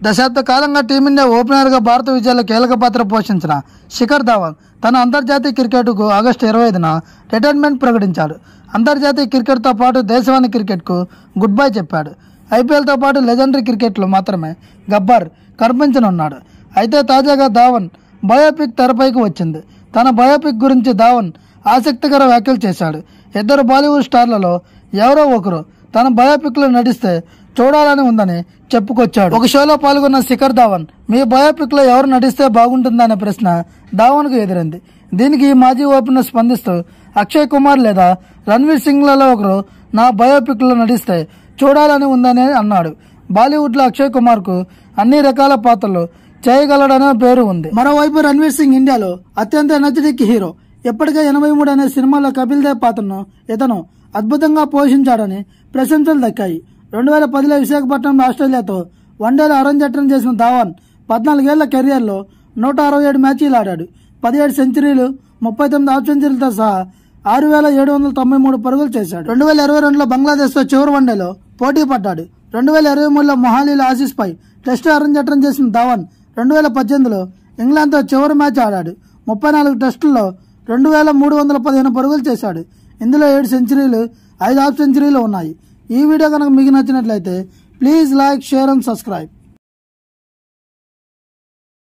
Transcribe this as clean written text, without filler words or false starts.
దశాబ్ద కాలంగా టీమిండియా ఓపెనర్గా భారత విజయాల్లో కీలక పాత్ర పోషించిన శిఖర్ ధవన్ తన అంతర్జాతీయ క్రికెట్కు ఆగస్టు 25న రిటైర్మెంట్ ప్రకటించాడు. అంతర్జాతీయ క్రికెట్తో పాటు దేశవాళీ క్రికెట్కు గుడ్ బై చెప్పాడు. ఐపీఎల్తో పాటు లెజెండరీ క్రికెట్లో మాత్రమే గబ్బర్ కనిపించనున్నాడు. అయితే తాజాగా ధవన్ బయోపిక్ తెరపైకి వచ్చింది. తన బయోపిక్ గురించి ధవన్ ఆసక్తికర వ్యాఖ్యలు చేశాడు. ఇద్దరు బాలీవుడ్ స్టార్లలో ఎవరో ఒకరు తన బయోపిక్లో నటిస్తే చూడాలని ఉందని చెప్పుకొచ్చాడు. ఒక షోలో పాల్గొన్న శిఖర్ ధవన్ మీ బయోపిక్లో ఎవరు నటిస్తే బాగుంటుందనే ప్రశ్న ధవన్కు ఎదురైంది. దీనికి మాజీ ఓపెనర్ స్పందిస్తూ అక్షయ్ కుమార్ లేదా రణ్వీర్ సింగ్లలో ఒకరు నా బయోపిక్లో నటిస్తే చూడాలని ఉందని అన్నాడు. బాలీవుడ్లో అక్షయ్ కుమార్కు అన్ని రకాల పాత్రలు చేయగలడనే పేరు ఉంది. మరోవైపు రణ్వీర్ సింగ్ ఇండియాలో అత్యంత ఎనర్జెటిక్ హీరో. ఇప్పటికే 83 అనే సినిమాలో కపిల్ దేవ్ పాత్రను ఇతను అద్భుతంగా పోషించాడని ప్రశంసలు దక్కాయి. 2010లో విశాఖపట్నంలో ఆస్ట్రేలియాతో వన్డేలో అరంగేట్రం చేసిన ధవన్ 14 ఏళ్ల కెరియర్లో 167 మ్యాచ్లు ఆడాడు. 17 సెంచరీలు, 39 హాఫ్ సెంచరీలతో సహా 6,793 పరుగులు చేశాడు. 2022లో బంగ్లాదేశ్తో చివరి వన్డేలో పోటీ పడ్డాడు. 2023లో మొహాలీలో ఆసీస్ పై టెస్టు అరంగేట్రం చేసిన ధవన్ 2018లో ఇంగ్లాండ్తో చివరి మ్యాచ్ ఆడాడు. 34 టెస్టుల్లో 2,315 పరుగులు చేశాడు. ఇందులో 7 సెంచరీలు, 5 హాఫ్ సెంచరీలు ఉన్నాయి. ఈ వీడియో కనుక మీకు నచ్చినట్లయితే please like, share and subscribe.